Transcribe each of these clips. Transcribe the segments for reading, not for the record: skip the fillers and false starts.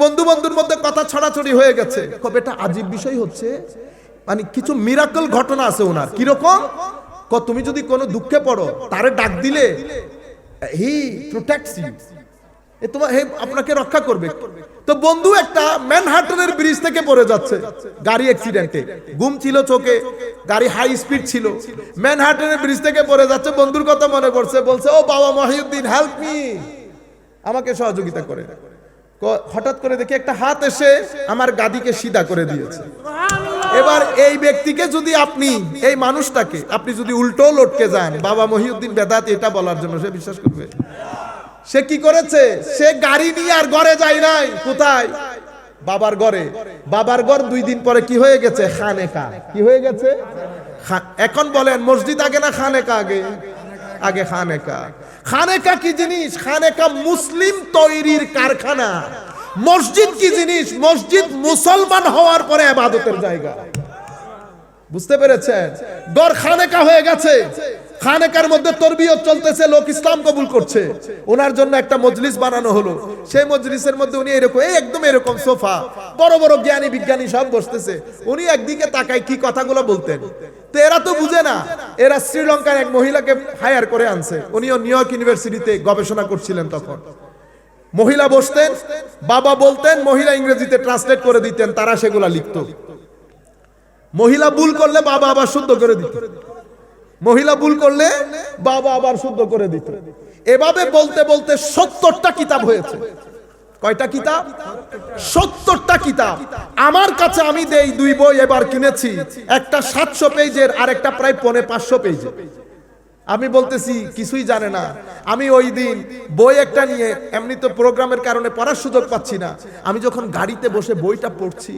বন্ধু বন্ধুর মধ্যে কথা ছড়াছড়ি হয়ে গেছে। কবে এটা আজীব বিষয় হচ্ছে, মানে কিছু মিরাকল ঘটনা আছে ওনার। কিরকম? তুমি যদি কোনো দুঃখে পড়ো, তারে ডাক দিলে হি প্রোটেক্টস ইউ, আপনাকে রক্ষা করবে। তো বন্ধু একটা ম্যানহাটনের ব্রিজ থেকে পড়ে যাচ্ছে গাড়ি অ্যাক্সিডেন্টে, ঘুম ছিল চোখে, গাড়ি হাই স্পিড ছিল, ম্যানহাটনের ব্রিজ থেকে পড়ে যাচ্ছে। বন্ধুর কথা মনে পড়ছে, বলছে ও বাবা মহিউদ্দিন হেল্প মি, আমাকে সহযোগিতা করে। হঠাৎ করে দেখি একটা হাত এসে আমার গাদিকে সিধা করে দিয়েছে। এবার এই ব্যক্তিকে যদি আপনি, এই মানুষটাকে আপনি যদি উল্টো লটকে যান বাবা মহিউদ্দিন বেদাত এটা বলার জন্য, সে বিশ্বাস করবে? সে কি করেছে? সে গাড়ি নিয়ে আর ঘরে যায় নাই। কোথায়? বাবার ঘরে। বাবার ঘর 2 দিন পরে কি হয়ে গেছে? খানেকা। কি হয়ে গেছে? এখন বলেন মসজিদ আগে না খানেকা আগে? আগে খানেকা। খানেকা কি জিনিস? খানেকা মুসলিম তৈরির কারখানা। মসজিদ কি জিনিস? মসজিদ মুসলমান হওয়ার পরে ইবাদতের জায়গা। বুঝতে পেরেছেন? ঘর খানেকা হয়ে গেছে। খানেকার মধ্যে তরবিয়ত চলতেছে, লোক ইসলাম কবুল করছে। ওনার জন্য একটা মজলিস বানানো হলো। সেই মজলিসের মধ্যে উনি এরকম, একদম এরকম সোফা, বড় বড় জ্ঞানী বিজ্ঞানী সব বসতেছে। উনি একদিকে তাকায় কি কথাগুলো বলতেন। তো এরা তো বুঝে না, এরা শ্রীলঙ্কার এক মহিলাকে হায়ার করে আনছে। উনিও নিউ ইয়র্ক ইউনিভার্সিটিতে গবেষণা করছিলেন। তখন মহিলা বসতেন, বাবা বলতেন, মহিলা ইংরেজিতে ট্রান্সলেট করে দিতেন, তারা সেগুলা লিখত। মহিলা ভুল করলে বাবা আবার শুদ্ধ করে দিত, মহিলা ভুল করলে বাবা আবার শুদ্ধ করে দিত। এভাবে বলতে বলতে 70টা কিতাব হয়েছে। কয়টা কিতাব? 70টা কিতাব। আমার কাছে আমি দেই 2 বই এবার কিনেছি, একটা 700 পেজের আর একটা প্রায় 550 পেজের। আমি বলতেছি কিছুই জানে না। আমি ওই দিন বই একটা নিয়ে, এমনি তো প্রোগ্রামের কারণে পড়ার সুযোগ পাচ্ছি না, আমি যখন গাড়িতে বসে বইটা পড়ছি,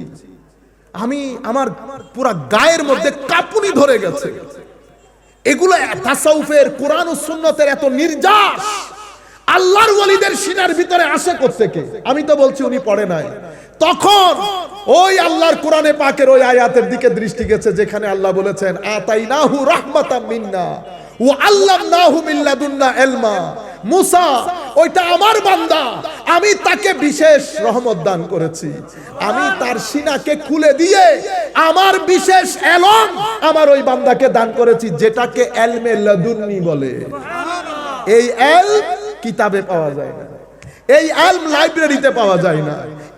আমার পুরা গায়ের মধ্যে কাঁপুনি ধরে গেছে। এগুলো তাসাউফের, কোরআন ও সুন্নতের এত নির্যাস আল্লাহর ওয়ালিদের সিনার ভিতরে আসে কোত্থেকে? আমি তো বলছি উনি পড়ে নাই। তখন ওই আল্লাহর কোরআনে পাকের ওই আয়াতের দিকে দৃষ্টি গেছে যেখানে আল্লাহ বলেছেন আতাইনাহু রাহমাতাম মিন্না ওয়া আল্লামনাহু মিন লাদুন্না ইলমা। মুসা ওইটা আমার বান্দা, আমি তাকে বিশেষ রহমত দান করেছি। আমি তার সিনাকে খুলে দিয়ে আমার বিশেষ এলম আমার ওই বান্দাকে দান করেছি, যেটাকে এলমে লাদুন্নি বলে। এই এলম কিতাবে পাওয়া যায় না, এই এলম লাইব্রেরিতে পাওয়া যায় না,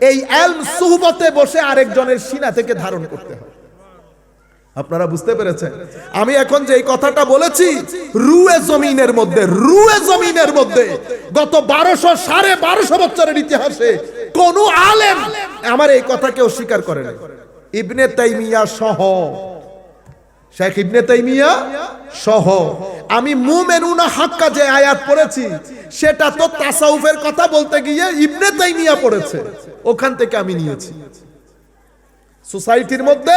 এই এলম সুহবতে বসে আরেকজনের সিনা থেকে ধারণ করতে হয়। আপনারা বুঝতে পেরেছেন? আমি এখন যে এই কথাটা বলেছি, রুয়ে জমিনের মধ্যে গত 1200-1250 বছরের ইতিহাসে কোন আলেম আমার এই কথাকে অস্বীকার করে না। ইবনে তাইমিয়া সহ, শেখ ইবনে তাইমিয়া সহ। আমি মুমিনুনা হাক্কা যে আয়াত পড়েছি, সেটা তো তাসাউফের কথা বলতে গিয়ে ইবনে তাইমিয়া পড়েছে, ওখান থেকে আমি নিয়েছি। সোসাইটির মধ্যে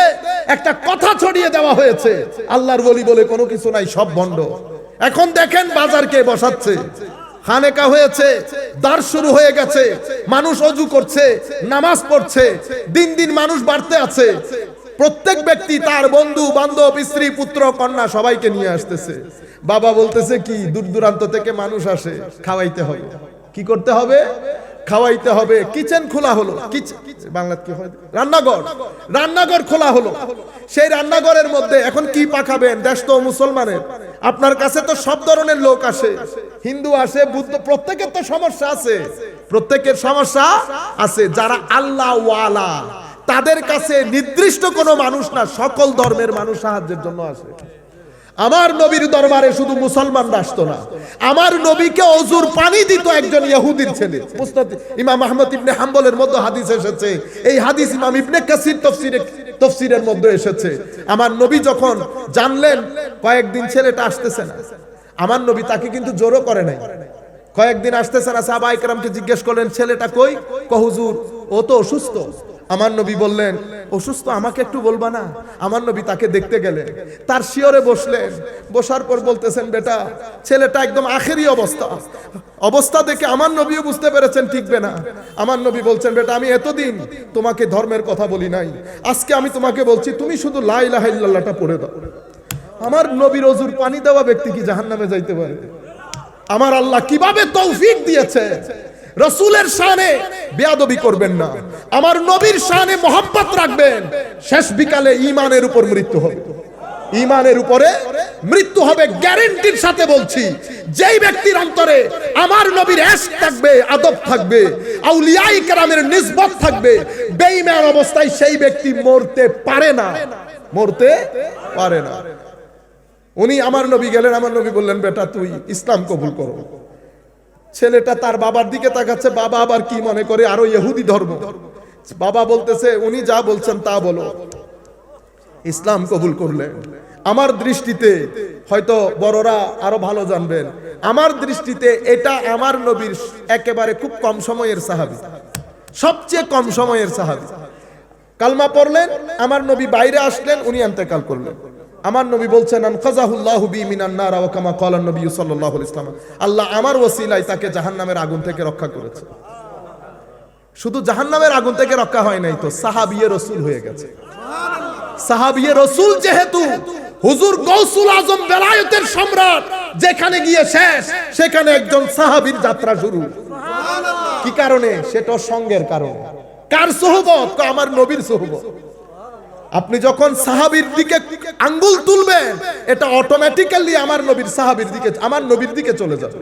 একটা কথা ছড়িয়ে দেওয়া হয়েছে, আল্লাহর ওলি বলে কোনো কিছু নাই, সব ভণ্ড। এখন দেখেন বাজারকে বসাচ্ছে, খানেকা হয়েছে, দার শুরু হয়ে গেছে, মানুষ ওযু করছে, নামাজ পড়ছে, দিন দিন মানুষ বাড়তে আছে। প্রত্যেক ব্যক্তি তার বন্ধু বান্ধব, স্ত্রী, পুত্র, কন্যা সবাইকে নিয়ে আসতেছে। বাবা বলতেছে কি, দূর দূরান্ত থেকে মানুষ আসে, খাওয়াইতে হবে। কি করতে হবে? খাওয়াইতে হবে। কিচেন খোলা হলো, বাংলাতে কি হয়, রান্নাঘর খোলা হলো। সেই রান্নাঘরের মধ্যে এখন কি পাকাবেন? দেশ তো মুসলমানের, আপনার কাছে তো সব ধরনের লোক আসে, হিন্দু আসে, বুদ্ধ, প্রত্যেকের তো সমস্যা আছে, প্রত্যেকের সমস্যা আছে। যারা আল্লাহ ওয়ালা, তাদের কাছে নির্দিষ্ট কোনো মানুষ না, সকল ধর্মের মানুষ সাহায্যের জন্য আসে। আমার নবীর দরবারে শুধু মুসলমানরা আসতো না, আমার নবীকে ওযুর পানি দিত একজন ইহুদির ছেলে। মুসনাদ ইমাম আহমদ ইবনে হাম্বলের মধ্যে হাদিস এসেছে, এই হাদিস ইমাম ইবনে কাসির তাফসীরের মধ্যে এসেছে। আমার নবী যখন জানলেন কয়েকদিন ছেলেটা আসতেছে না, আমার নবী তাকে কিন্তু জোরও করে নাই, কয়েকদিন আসতেছে না, সাহাবায়ে কেরামকে জিজ্ঞেস করলেন ছেলেটা কই? হুজুর ও তো অসুস্থ। আমার নবী বললেন অসুস্থ, আমাকে একটু বলবা না? আমার নবী তাকে দেখতে গেলেন, তার শিয়রে বসলেন, বসার পর বলতেছেন বেটা, ছেলেটা একদম আখেরি অবস্থা দেখে আমার নবীও বুঝতে পেরেছেন টিকবে না। আমার নবী বলছেন বেটা, আমি এতদিন তোমাকে ধর্মের কথা বলি নাই, আজকে আমি তোমাকে বলছি তুমি শুধু লা ইলাহা ইল্লাল্লাহটা পড়ে দাও। আমার নবীর ওযুর পানি দেওয়া ব্যক্তি কি জাহান্নামে যাইতে পারে? আমার আল্লাহ কিভাবে তৌফিক দিয়েছে রাসূলের শানে বেয়াদবি করবেন না, আমার নবীর শানে মহব্বত রাখবেন। শেষ বিকালে ঈমানের উপর মৃত্যু হবে, ঈমানের উপরে মৃত্যু হবে, গ্যারান্টির সাথে বলছি। যেই ব্যক্তির অন্তরে আমার নবীর ইশক থাকবে, আদব থাকবে, আউলিয়ায়ে কেরামের নিসবত থাকবে, বেঈমান অবস্থায় সেই ব্যক্তি মরতে পারে না, মরতে পারে না। উনি আমার নবী গেলেন, আমার নবী বললেন, বেটা তুই ইসলাম কবুল করো। ছেলেটা তার বাবার দিকে তাকাচ্ছে, বাবা আবার কি মনে করে, আরো ইহুদি ধর্ম। বাবা বলতেছে, উনি যা বলছেন তা বলো। ইসলাম কবুল করলেন। আমার দৃষ্টিতে, হয়তো বড়রা আরো ভালো জানবেন, আমার দৃষ্টিতে এটা আমার নবীর একেবারে খুব কম সময়ের সাহাবী, সবচেয়ে কম সময়ের সাহাবী। কালমা পড়লেন, আমার নবী বাইরে আসলেন, উনি ইন্তেকাল করলেন। আমার নবী বলছেন, আনকাযাহুল্লাহু বি মিনান নার, ওয়া কামা ক্বালা নবী সাল্লাল্লাহু আলাইহি ওয়াসাল্লাম, আল্লাহ আমার ওসিলায় তাকে জাহান্নামের আগুন থেকে রক্ষা করেছে। শুধু জাহান্নামের আগুন থেকে রক্ষা হয় নাই তো, সাহাবিয়ে রাসূল হয়ে গেছে। সাহাবিয়ে রাসূল যেহেতু, হুজুর গাউসুল আজম বেলায়েতের সম্রাট, যেখানে গিয়ে শেষ সেখানে একজন সাহাবীর যাত্রা শুরু। কি কারণে? সেটা সঙ্গের কারণে। কার সোহবত? আমার নবীর সোহবত। আপনি যখন সাহাবীর দিকে আঙ্গুল তুলবেন, এটা অটোমেটিক্যালি আমার নবীর সাহাবীর দিকে, আমার নবীর দিকে চলে যাবে।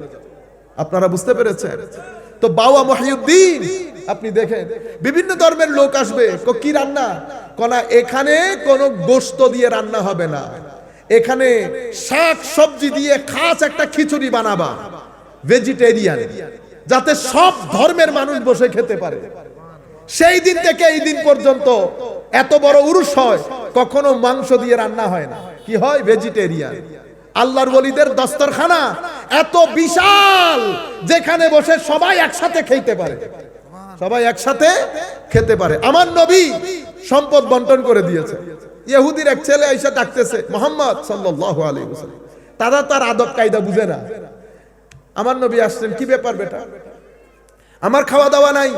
আপনারা বুঝতে পেরেছেন তো? বাবা মহিউদ্দিন, আপনি দেখেন বিভিন্ন ধর্মের লোক আসবে, কি রান্না কোনা, এখানে কোনো গোশত দিয়ে রান্না হবে না, এখানে শাক সবজি দিয়ে খাস একটা খিচুড়ি বানাবা, ভেজিটেরিয়ান, যাতে সব ধর্মের মানুষ বসে খেতে পারে। সেই দিন থেকে এই দিন পর্যন্ত এত বড় উরুস হয়, কখনো মাংস দিয়ে রান্না হয় না, কি হয়? ভেজিটেরিয়ান। আল্লাহর ওলিদের দস্তরখানা এত বিশাল, যেখানে বসে সবাই একসাথে খেতে পারে, সবাই একসাথে খেতে পারে। আমার নবী সম্পদ বন্টন করে দিয়েছে। ইহুদির এক ছেলে আইসা ডাকতেছে, মুহাম্মদ সাল্লাল্লাহু আলাইহি ওয়াসাল্লাম, তারা তার আদব কায়দা বুঝে না। আমার নবী আসছেন, কি ব্যাপার বেটা, আমার খাওয়া দাওয়া নাই,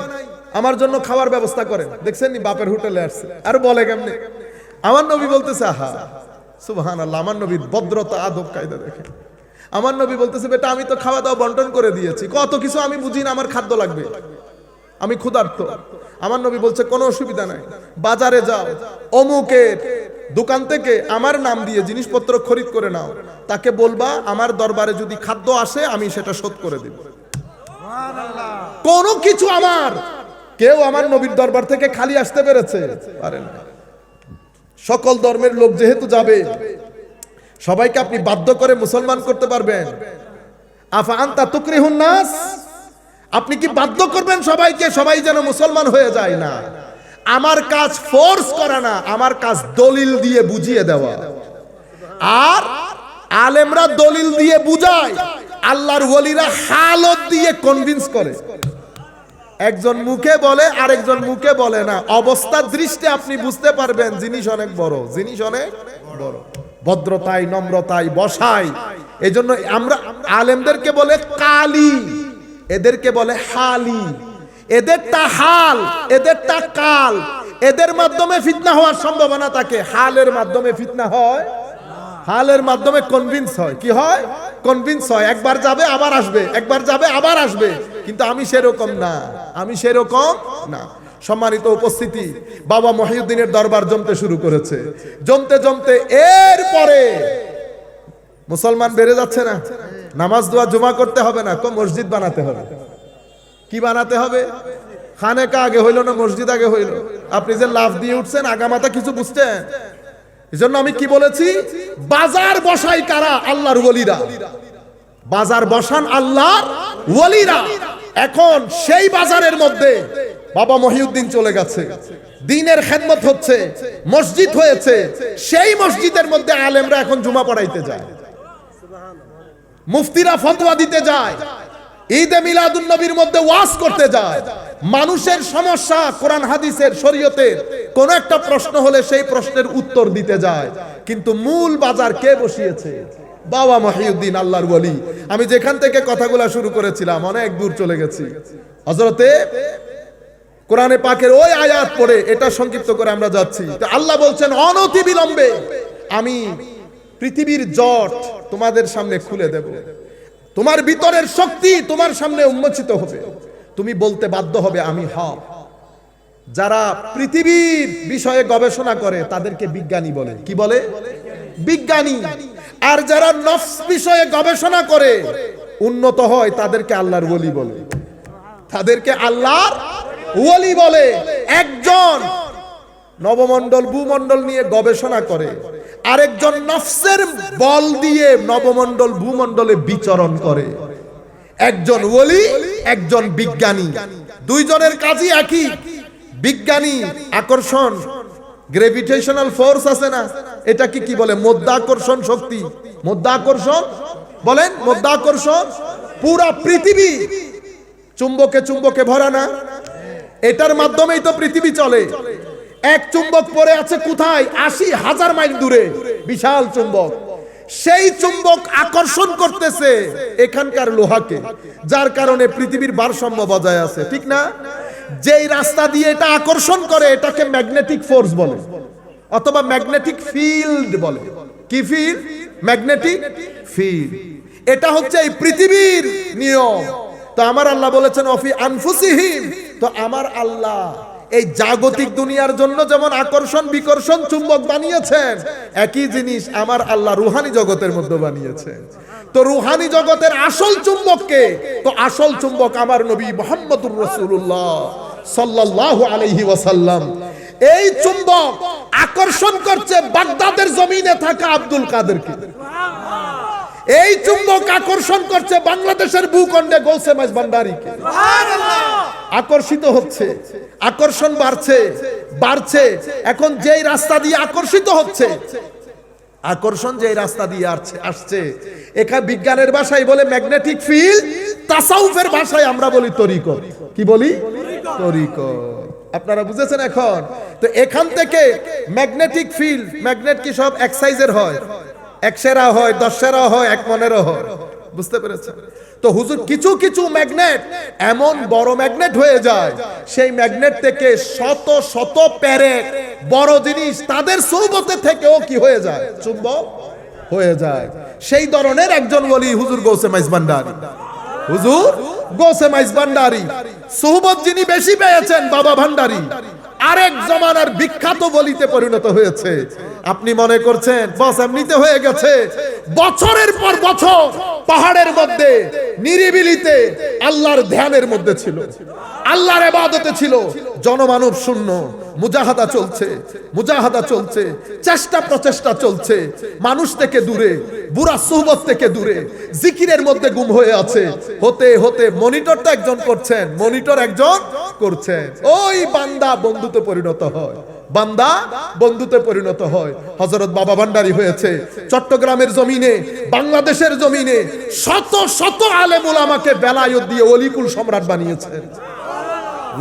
আমার জন্য খাওয়ার ব্যবস্থা করেন। দেখছেন নি, বাপের হোটেলে আসছে, আর বলে কেমনে? আমার নবী বলতেছে, আহা সুবহানাল্লাহ, আমার নবীর ভদ্রতা, আদব কায়দা দেখেন। আমার নবী বলতেছে, বেটা আমি তো খাওয়া দাওয়া বন্টন করে দিয়েছি, কত কিছু আমি বুঝি না, আমার খাদ্য লাগবে, আমি ক্ষুধার্ত। আমার নবী বলছে, কোনো অসুবিধা নাই, বাজারে যাও, অমুকের দোকান থেকে আমার নাম দিয়ে জিনিসপত্র খরিদ করে নাও, তাকে বলবা আমার দরবারে যদি খাদ্য আসে আমি সেটা শোধ করে দিব। কোনো কিছু আমার, কেউ আমার নবীর দরবার থেকে খালি আসতে পেরেছে? পারে না। সকল ধর্মের লোক যেহেতু যাবে, সবাইকে আপনি বাধ্য করে মুসলমান করতে পারবেন? আফা আনতা তুকরিহুন নাস, আপনি কি বাধ্য করবেন সবাইকে, সবাই যেন মুসলমান হয়ে যায়? না, আমার কাজ ফোর্স করা না, আমার কাজ দলিল দিয়ে বুঝিয়ে দেওয়া। আর আলেমরা দলিল দিয়ে বুঝায়, আল্লাহর ওলিরা হালত দিয়ে কনভিন্স করে। একজন মুখে বলে, আরেকজন মুখে বলে না, অবস্থার দৃষ্টি আপনি বুঝতে পারবেন জিনিস অনেক বড়, জিনিস অনেক বড়, ভদ্রতায়, নম্রতায়, বসায়। এই জন্য আমরা আলেমদেরকে বলে কালি, এদেরকে বলে হালি, এদেরটা হাল, এদেরটা কাল, এদের মাধ্যমে ফিতনা হওয়ার সম্ভাবনা থাকে, হালের মাধ্যমে ফিতনা হয়, হালের মাধ্যমে কনভিন্স হয়। কি হয়? কনভিন্স হয়, একবার যাবে আবার আসবে, একবার যাবে আবার আসবে। কিন্তু আমি সেরকম না, আমি সেরকম না। সম্মানিত উপস্থিতি, বাবা মহিউদ্দিনের দরবার জমতে শুরু করেছে। জমতে জমতে এরপরে মুসলমান বেড়ে যাচ্ছে না, নামাজ দোয়া জমা করতে হবে না, মসজিদ বানাতে হবে। কি বানাতে হবে? খানেকা আগে হইল না মসজিদ আগে হইল? আপনি যে লাফ দিয়ে উঠছেন, আগামাতা কিছু বুঝছেন? এজন্য আমি কি বলেছি, বাজার বসাই কারা? আল্লাহর ওলিরা। বাজার বসান আল্লাহর ওলিরা। এখন সেই বাজারের মধ্যে বাবা মহিউদ্দিন চলে গেছে, দ্বীনের খেদমত হচ্ছে, মসজিদ হয়েছে, সেই মসজিদের মধ্যে আলেমরা এখন জুমা পড়াইতে যায়, মুফতিরা ফতোয়া দিতে যায়, ঈদে মিলাদুন নবীর মধ্যে ওয়াজ করতে যায়। মানুষের সমস্যা, কোরআন হাদিসের, শরীয়তের কোন একটা প্রশ্ন হলে সেই প্রশ্নের উত্তর দিতে যায়। কিন্তু মূল বাজার কে বসিয়েছে? বাবা মহিউদ্দিন, আল্লাহর ওলি। আমি যেখান থেকে কথাগুলো শুরু করেছিলাম অনেক দূর চলে গেছি। হযরতে কোরআনে পাকের ওই আয়াত পড়ে এটা সংক্ষিপ্ত করে আমরা যাচ্ছি। আল্লাহ বলছেন, অনতি বিলম্বে আমি পৃথিবীর জট তোমাদের সামনে খুলে দেব, তোমার ভিতরের শক্তি তোমার সামনে উন্মোচিত হবে, তুমি বলতে বাধ্য হবে আমি হক। যারা পৃথিবীর বিষয়ে গবেষণা করে তাদেরকে বিজ্ঞানী বলে। কি বলে? বিজ্ঞানী। আর যারা নফস বিষয়ে গবেষণা করে উন্নত হয় তাদেরকে আল্লাহর ওলি বলে। তাদেরকে আল্লাহর ওলি বলে। একজন নবমণ্ডল ভূমণ্ডল নিয়ে গবেষণা করে, আরেকজন নফসের বল দিয়ে নবমণ্ডল ভূমণ্ডলে বিচরণ করে। একজন ওলি, একজন বিজ্ঞানী। দুইজনের কাজই একই। বিজ্ঞানী আকর্ষণ, গ্রেভিটেশনাল ফোর্স আছে না, এটাকে কি বলে? মধ্যাকর্ষণ শক্তি। মধ্যাকর্ষণ বলেন, মধ্যাকর্ষণ। পুরা পৃথিবী চুম্বকে চুম্বকে ভরা না? এটার মাধ্যমেই তো পৃথিবী চলে। এক চুম্বক পড়ে আছে কোথায়? ৮০,০০০ মাইল দূরে, বিশাল চুম্বক। সেই চুম্বক আকর্ষণ করতেছে এখানকার লোহাকে, যার কারণে পৃথিবীর ভারসাম্য বজায় আছে, ঠিক না? যেই রাস্তা দিয়ে এটা আকর্ষণ করে এটাকে ম্যাগনেটিক ফোর্স বলে, অথবা ম্যাগনেটিক ফিল্ড বলে। কি ফিল্ড? Magnetic field. এটা হচ্ছে এই পৃথিবীর নিয়ম। তো আমার আল্লাহ বলেছেন অফি আনফুসিহিম। তো আমার আল্লাহ এই জাগতিক দুনিয়ার জন্য যেমন আকর্ষণ বিকর্ষণ চুম্বক বানিয়েছেন, একই জিনিস আমার আল্লাহ রুহানি জগতের মধ্যে বানিয়েছেন। তো রুহানি জগতের আসল চুম্বককে, তো আসল চুম্বক আমার নবী মুহাম্মদুর রাসূলুল্লাহ সাল্লাল্লাহু আলাইহি ওয়াসাল্লাম। এই চুম্বক আকর্ষণ করছে বাগদাদের জমিনে থাকা আব্দুল কাদেরকে। এই চুম্বক আকর্ষণ করছে বাংলাদেশের ভূখণ্ডে গৌসে মাইজভান্ডারীকে। আকর্ষিত হচ্ছে, আকর্ষণ বাড়ছে বাড়ছে। এখন যেই রাস্তা দিয়ে আকর্ষিত হচ্ছে, আকর্ষণ যেই রাস্তা দিয়ে আসছে, এখানে বিজ্ঞানের ভাষায় বলে ম্যাগনেটিক ফিল্ড, তাসাউফের ভাষায় আমরা বলি তরিকত। কি বলি? তরিকত। আপনারা বুঝেছেন এখন? তো এখান থেকে ম্যাগনেটিক ফিল্ড, ম্যাগনেট কি সব এক সাইজের হয়? ১ সেরা হয়, ১০ সেরা হয়, ১ মনেরও হয়। বুঝতে পেরেছেন? তো হুজুর কিছু কিছু ম্যাগনেট এমন বড় ম্যাগনেট হয়ে যায়, সেই ম্যাগনেট থেকে শত শত প্যারেক বড় জিনিস তাদের সোহবতে থেকেও কি হয়ে যায়? চুম্বক হয়ে যায়। সেই ধরনের একজন ওলি হুজুর গৌসে মাইজভান্ডারী। হুজুর গৌসে মাইজভান্ডারী সোহবত যিনি বেশি পেয়েছেন, বাবা ভান্ডারী আরেক জমানার বিখ্যাত ওলিতে পরিণত হয়েছে। আপনি মনে করছেন বস এমনিতে হয়ে গেছে? বছরের পর বছর পাহাড়ের মধ্যে নিরিবিলিতে আল্লাহর ধ্যানের মধ্যে ছিল, আল্লাহর ইবাদতে ছিল, জনমানব শূন্য, মুজাহাদা চলছে, মুজাহাদা চলছে, চেষ্টা প্রচেষ্টা চলছে, মানুষ থেকে দূরে, বুরা সুহবত থেকে দূরে, জিকিরের মধ্যে গুম হয়ে আছে। হতে হতে মনিটরটা একজন করছেন, মনিটর একজন করছেন, ওই বান্দা বন্ধুতে পরিণত হয়, বান্দা বন্ধুতে পরিণত হয়। হযরত বাবা ভান্ডারী হয়েছে চট্টগ্রামের জমিনে, বাংলাদেশের জমিনে শত শত আলেম উলামাকে বেলায়েত দিয়ে ওলিকুল সম্রাট বানিয়েছেন,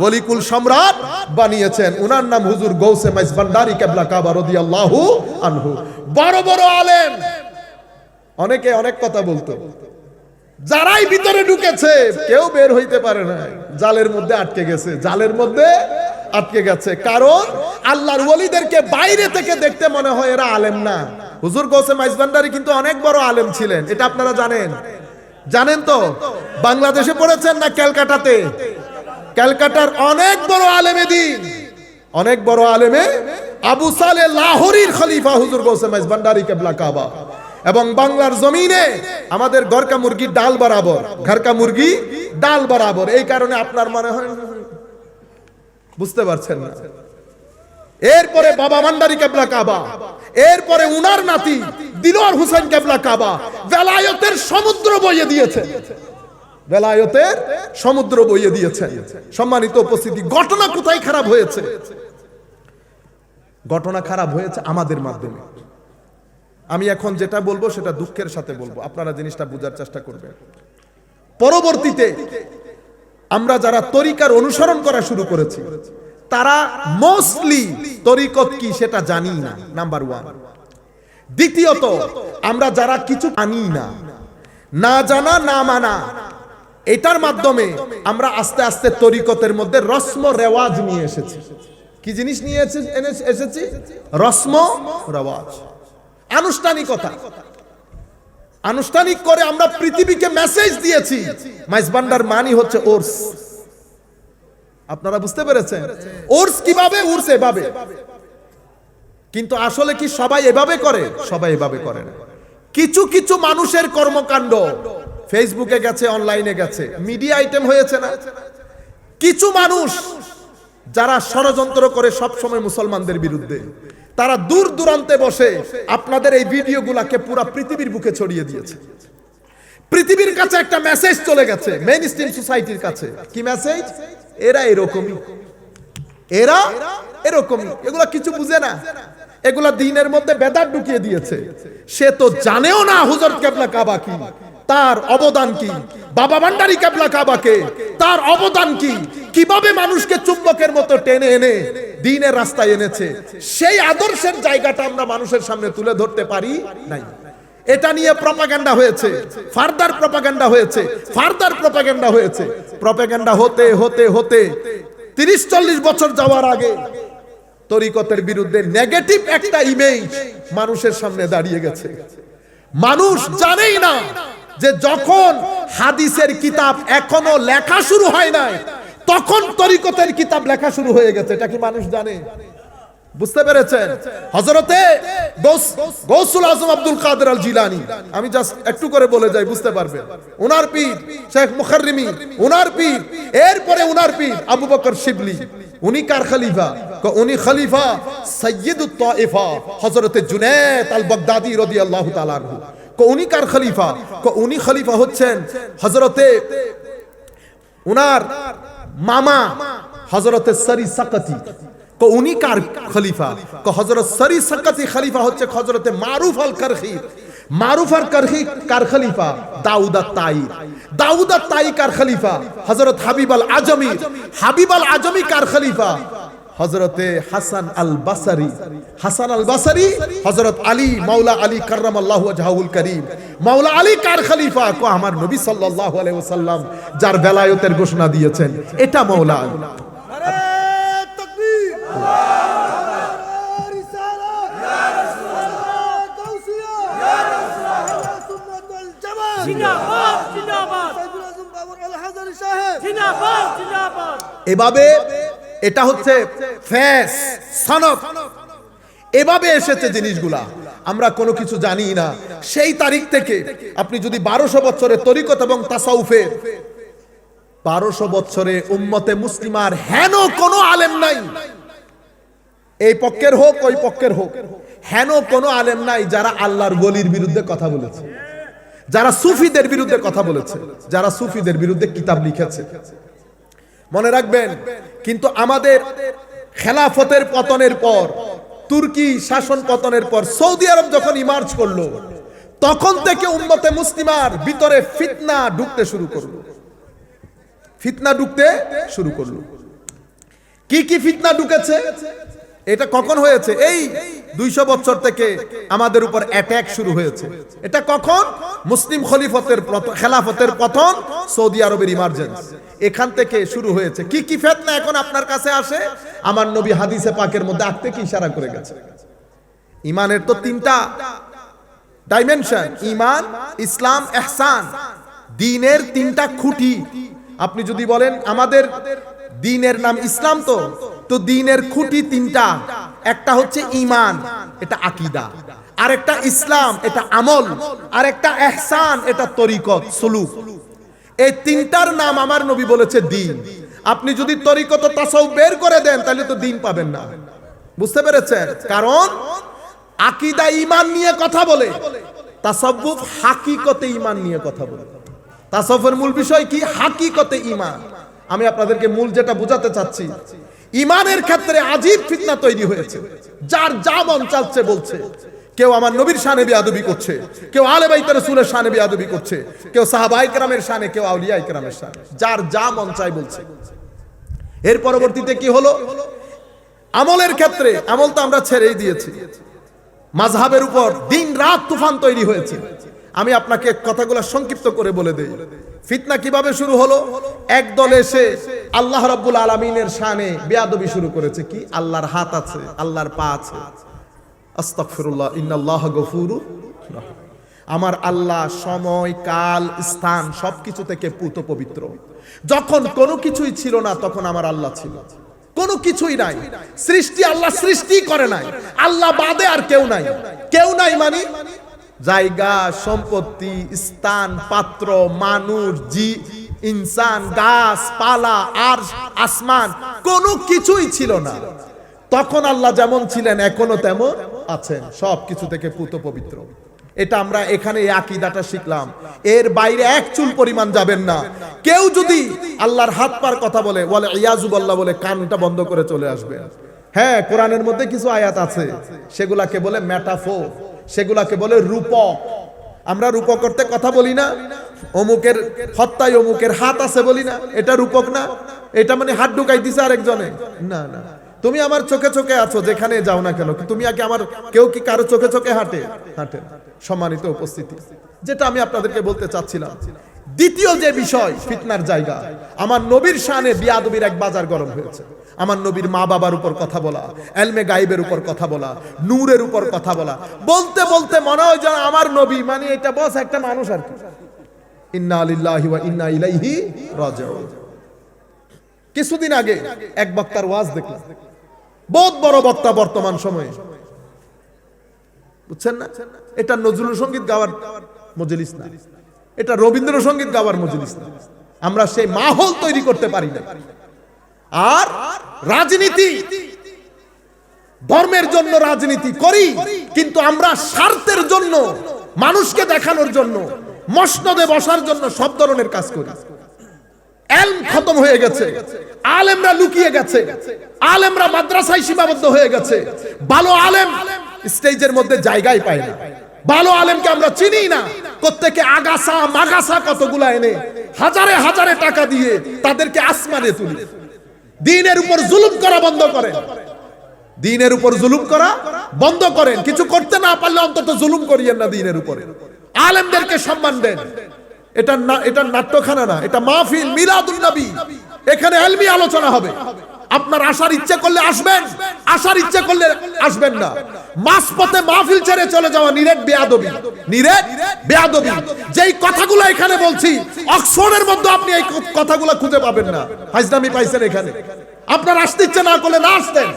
ওলিকুল সম্রাট বানিয়েছেন। উনার নাম হুজুর গৌসে মাইজভান্ডারী কেবলা কাবা রাদিয়াল্লাহু আনহু। বড় বড় আলেম, অনেকে অনেক কথা বলতো, যারাই ভিতরে ঢুকেছে কেউ বের হইতে পারে না, জালের মধ্যে আটকে গেছে, জালের মধ্যে আটকে গেছে। কারণ আল্লাহর ওলিদেরকে বাইরে থেকে দেখতে মনে হয় এরা আলেম না। হুজুর গৌসে মাইজভান্ডারী কিন্তু অনেক বড় আলেম ছিলেন, এটা আপনারা জানেন? জানেন তো? বাংলাদেশে পড়েছেন না ক্যালকাটাতে? ক্যালকাটার অনেক বড় আলেমে দ্বীন, অনেক বড় আলেমে আবু সালেহ লাহোরীর খলিফা হুজুর গৌসে মাইজভান্ডারী কেবলা কাবা। এবং বাংলার জমিনে আমাদের ঘরকা মুরগি ডাল বরাবর, ঘরকা মুরগি ডাল বরাবর। এই কারণে আপনার মনে হয় বুঝতে পারছেন না। এরপরে বাবা ভান্ডারী কেবলা কাবা, এরপরে উনার নাতি দিলওয়ার হোসেন কেবলা কাবা বেলায়েতের সমুদ্র বইয়ে দিয়েছে, বেলায়েতের সমুদ্র বইয়ে দিয়েছেন। সম্মানিত উপস্থিতি, ঘটনা কোথায় খারাপ হয়েছে? ঘটনা খারাপ হয়েছে আমাদের মাধ্যমে। আমি এখন যেটা বলবো সেটা দুঃখের সাথে বলবো, আপনারা জিনিসটা বোঝার চেষ্টা করবেন। পরবর্তীতে আমরা যারা তরিকার অনুসরণ করা শুরু করেছি তারা মোস্টলি তরিকত কি সেটা জানি না, নাম্বার 1। দ্বিতীয়ত, আমরা যারা কিছু জানি না, না জানা না মানা, এটার মাধ্যমে আমরা আস্তে আস্তে তরিকতের মধ্যে রসম রেওয়াজ নিয়ে এসেছি। কি জিনিস নিয়ে এসেছি? রসম রেওয়াজ, আনুষ্ঠানিকতা। আনুষ্ঠানিক করে আমরা পৃথিবীকে মেসেজ দিয়েছি মাইজভান্ডার মানি হচ্ছে ওরস। আপনারা বুঝতে পেরেছেন? উর্স কিভাবে? উর্স এভাবে। কিন্তু আসলে কি সবাই এভাবে করে? সবাই এভাবে করে না। কিছু কিছু মানুষের কর্মকাণ্ড ফেসবুকে গেছে, অনলাইনে গেছে, মিডিয়া আইটেম হয়েছে না? কিছু মানুষ যারা ষড়যন্ত্র করে সব সময় মুসলমানদের বিরুদ্ধে, তারা দূর দূরান্তে বসে আপনাদের এই ভিডিওগুলোকে পুরো পৃথিবীর বুকে ছড়িয়ে দিয়েছে। পৃথিবীর কাছে একটা মেসেজ চলে গেছে, মেইন স্ট্রিম সোসাইটির কাছে। কি মেসেজ? এরা এরকমই, এরা এরকমই, এগুলা কিছু বুঝে না, এগুলা দ্বীনের মধ্যে বেদাত ঢুকিয়ে দিয়েছে। সে তো জানেও না হুজুর কিবলা কাবা কি, তার অবদান কি, বাবা ভান্ডারী কিবলা কাবাকে তার অবদান কি, কিভাবে মানুষকে চুম্বকের মতো টেনে এনে দ্বীনের রাস্তায় এনেছে, সেই আদর্শের জায়গাটা আমরা মানুষের সামনে তুলে ধরতে পারি নাই। এটা নিয়ে প্রপাগান্ডা হয়েছে, ফার্দার প্রপাগান্ডা হয়েছে, ফার্দার প্রপাগান্ডা হয়েছে। প্রপাগান্ডা হতে হতে হতে 30-40 বছর যাওয়ার আগে তরিকতের বিরুদ্ধে নেগেটিভ একটা ইমেজ মানুষের সামনে দাঁড়িয়ে গেছে। মানুষ জানেই না যে যখন হাদিসের কিতাব এখনো লেখা শুরু হয় নাই, তখন তরিকতের কিতাব লেখা শুরু হয়ে গেছে। এটা কি মানুষ জানে? বুঝতে পেরেছেন? হযরতে গৌসুল আজম আব্দুল কাদের আল জিলানী, আমি জাস্ট একটু করে বলে যাই, বুঝতে পারবেন। ওনার পীর শেখ মুখাররিমি, ওনার পীর, এরপরে ওনার পীর আবু বকর শিবলি। উনি কার খলিফা? উনি খলিফা সাইয়্যিদুত তায়েফা হযরতে জুনায়েদ আল বাগদাদি রাদিয়াল্লাহু তাআলা আনহু। উনি কার খলিফা? উনি খলিফা হচ্ছেন হযরতে উনার মামা হযরতে সরি সাকাতি। উনি কার খলিফা? হযরত সরি সাকাতি খলিফা হচ্ছে হযরতে মারুফ আল কারখি। মারুফ আল কারখি কার খলিফা? দাউদ আত-তাই। দাউদ আত-তাই কার খলিফা? হযরত হাবিব আল আজমি। হাবিব আল আজমি কার খলিফা? হযরতে হাসান আল বাসারি। হাসান আল বাসারি হযরত আলী, মাওলা আলী কাররামাল্লাহু ওয়াজহাহুল কারীম। মাওলা আলী কার খলিফা? আমার নবী সাল্লাল্লাহু আলাইহি ওয়াসাল্লাম যার বেলায়েতের ঘোষণা দিয়েছেন, এটা মাওলা আলী। এভাবে এটা হচ্ছে ফেস সনদ, এভাবে এসেছে জিনিসগুলা। আমরা কোনো কিছু জানি না। সেই তারিখ থেকে আপনি যদি 1200 বছরে তরিকত এবং তাসাউফের 1200 বছরে উম্মতে মুসলিমার হেন কোনো আলেম নাই, এই পক্ষের হোক ওই পক্ষের হোক, হেন কোনো আলেম নাই যারা আল্লাহর ওলির বিরুদ্ধে কথা বলেছে, যারা সুফিদের বিরুদ্ধে কথা বলেছে, যারা সুফিদের বিরুদ্ধে কিতাব লিখেছে। মনে রাখবেন, কিন্তু আমাদের খেলাফতের পতনের পর, তুর্কি শাসন পতনের পর সৌদি আরব যখন ইমার্জ করলো, তখন থেকে উম্মতে মুসলিমার ভিতরে ফিতনা ঢুকতে শুরু করলো। ফিতনা ঢুকতে শুরু করলো। কি কি ফিতনা ঢুকেছে? এটা কখন হয়েছে? এই 200 বছর থেকে আমাদের উপর অ্যাটাক শুরু হয়েছে। এটা কখন? মুসলিম খলিফতের খেলাফতের পতন, সৌদি আরবের ইমার্জেন্স, এখান থেকে শুরু হয়েছে। কি কি ফিতনা এখন আপনার কাছে আসে? আমার নবী হাদিসে পাকের মধ্যে আগ থেকে ইশারা করে গেছে। ইমানের তো 3টা ডাইমেনশন, ইমান, ইসলাম, ইহসান। দ্বীনের 3টা খুঁটি। আপনি যদি বলেন আমাদের দ্বীনের নাম ইসলাম, তো দ্বীনের খুঁটি 3টা। একটা হচ্ছে ঈমান, এটা আকীদা, আরেকটা ইসলাম, এটা আমল, আরেকটা ইহসান, এটা তরিকত, সুলুক। এই 3টার নাম আমার নবী বলেছে দ্বীন। আপনি যদি তরিকত ও তাসাউফ বের করে দেন তাহলে তো দ্বীন পাবেন না। বুঝতে পেরেছেন? কারণ আকীদা ঈমান নিয়ে কথা বলে, তাসাউফ হাকিকতে ঈমান নিয়ে কথা বলে। তাসাউফের মূল বিষয় কি? হাকিকতে ঈমান। আমি আপনাদেরকে মূল যেটা বোঝাতে চাচ্ছি, ইমানের ক্ষেত্রে আজীব ফিতনা তৈরি হয়েছে। যার যা মন চাচ্ছে বলছে। কেউ আমার নবীর শানে বেয়াদবি করছে, কেউ আলে বাইতের রাসূলের শানে বেয়াদবি করছে, কেউ সাহাবায়ে কেরামের শানে, কেউ আউলিয়ায়ে কেরামের শানে, যার যা মন চায় বলছে। এর পরবর্তীতে কি হলো? আমলের ক্ষেত্রে, আমল তো আমরা ছেড়েই দিয়েছি। মাযহাবের উপর দিন রাত তুফান তৈরি হয়েছে। আমি আপনাকে কথাগুলো সংক্ষিপ্ত করে বলে দেই। ফিতনা কিভাবে শুরু হলো? একদল এসে আল্লাহ রাব্বুল আলামিনের শানে বেয়াদবি শুরু করেছে। কি? আল্লাহর হাত আছে, আল্লাহর পা আছে। আস্তাগফিরুল্লাহ, ইন্নাল্লাহা গফুরুর রাহিম। আমার আল্লাহ সময়, কাল, স্থান সবকিছু থেকে পুত পবিত্র। যখন কোনো কিছুই ছিল না তখন আমার আল্লাহ ছিল। কোনো কিছুই নাই, সৃষ্টি আল্লাহ সৃষ্টি করে নাই, আল্লাহ বাদে আর কেউ নাই। কেউ নাই মানে জায়গা, সম্পত্তি, স্থান, পাত্র, মানুষ, ইনসান, গাছ পালা, আর আসমান, কোনো কিছুই ছিল না। তখন আল্লাহ যেমন ছিলেন এখনো তেমন আছেন, সব কিছু থেকে পুত পবিত্র। এটা আমরা এখানে এই আকীদাটা শিখলাম। এর বাইরে এক চুল পরিমাণ যাবেন না। কেউ যদি আল্লাহর হাত পার কথা বলে ইয়াজুবাল্লাহ বলে কানটা বন্ধ করে চলে আসবে। হ্যাঁ, কোরআনের মধ্যে কিছু আয়াত আছে, সেগুলাকে বলে মেটাফোর, সেগুলাকে বলে রূপক। আমরা রূপক করতে কথা বলি না, অমুকের হত্যায় অমুকের হাত আছে বলি না, এটা রূপক না? এটা মানে হাত ঢুকাই দিছে আরেকজনে? না না, তুমি আমার চোখে চোখে আছো, যেখানে যাও না কেন, তুমি আগে আমার, কেউ কি কারো চোখে চোখে হাঁটে? হাঁটে না। সম্মানিত উপস্থিতি, যেটা আমি আপনাদেরকে বলতে চাচ্ছিলাম, দ্বিতীয় যে বিষয় ফিতনার জায়গা, আমার নবীর শানে বিয়াদবির এক বাজার গরম হয়েছে। আমার নবীর মা বাবার উপর কথা বলা, এলমে গায়েবের উপর কথা বলা, নূরের উপর কথা বলা, বলতে বলতে মনে হয় যেন আমার নবী মানে এটা বস একটা মানুষ আর কি। ইন্না লিল্লাহি ওয়া ইন্না ইলাইহি রাজিউন। কিছুদিন আগে এক বক্তার ওয়াজ দেখলাম, বহুত বড় বক্তা বর্তমান সময়ে, বুঝছেন না? এটা নজরুল সঙ্গীত গাওয়ার মজলিস না, এটা রবীন্দ্রসঙ্গীত গাওয়ার মজলিস না। আমরা সেই মাহল তৈরি করতে পারি না। আর রাজনীতি, ধর্মের জন্য রাজনীতি করি, কিন্তু আমরা স্বার্থের জন্য, মানুষকে দেখানোর জন্য, মসনদে বসার জন্য সব ধরনের কাজ করি। এলম খতম হয়ে গেছে, আলেমরা লুকিয়ে গেছে, আলেমরা মাদ্রাসায় সীমাবদ্ধ হয়ে গেছে। ভালো আলেম স্টেজের মধ্যে জায়গায় পায় না। ভালো আলেমকে আমরা চিনি না। প্রত্যেকে আগাছা মাগাছা কতগুলা এনে হাজারে হাজারে টাকা দিয়ে তাদেরকে আসমানে তুলি। দ্বীনের উপর জুলুম করা বন্ধ করেন, দ্বীনের উপর জুলুম করা বন্ধ করেন। কিছু করতে না পারলে অন্তত জুলুম করিয়েন না দ্বীনের উপরে। আলেমদেরকে সম্মান দেন। এটা নাট্যখানা না, এটা মাহফিল মিলাদুন নবী। এখানে ইলমি আলোচনা হবে। আপনার আসার ইচ্ছে করলে আসবেন, আসার ইচ্ছে করলে আসবেন না। মাঝপথে মাহফিল ছেড়ে চলে যাওয়া নিরেট বেয়াদবি, নিরেট বেয়াদবি। যেই কথাগুলো এখানে বলছি, অক্সফোর্ডের মধ্যে আপনি এই কথাগুলো খুঁজে পাবেন না। ফাইজলামি পাইছেন এখানে। আপনার আসতে ইচ্ছে না করলে না আসতেন।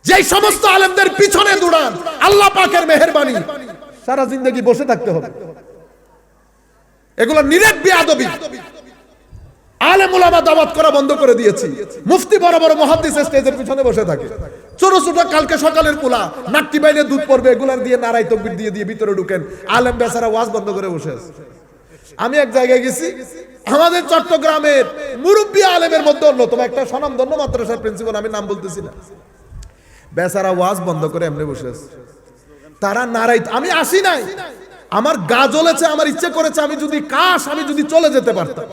যেই সমস্ত আলেমদের পিছনে দৌড়ান, আল্লাহ পাকের মেহেরবানি, সারা জিন্দগি বসে থাকতে হবে। এগুলো নিরেট বেয়াদবি। আলেম ওলামা দাওয়াত করা বন্ধ করে দিয়েছি। মুফতি বড় বড় মুহাদ্দিস স্টেজের পিছনে বসে থাকে। ছোট ছোট কালকে সকালের পোলা নাট্টি বাইনে দুধ পড়বে, এগুলার দিয়ে নারাই তাকবীর দিয়ে দিয়ে ভিতরে ঢুকেন। আলেম বেচারা ওয়াজ বন্ধ করে বসে আছে। আমি এক জায়গায় গেছি, আমাদের চট্টগ্রামের মুরব্বী আলেমের মধ্যে অন্যতম একটা স্বনামধন্য মাদ্রাসার প্রিন্সিপাল, আমি নাম বলতেছি না, বেচারা ওয়াজ বন্ধ করে এমনি বসে আছে। তারা নারাই, আমি আসি নাই, আমার গা জ্বলেছে, আমার ইচ্ছে করেছে আমি যদি চলে যেতে পারতাম।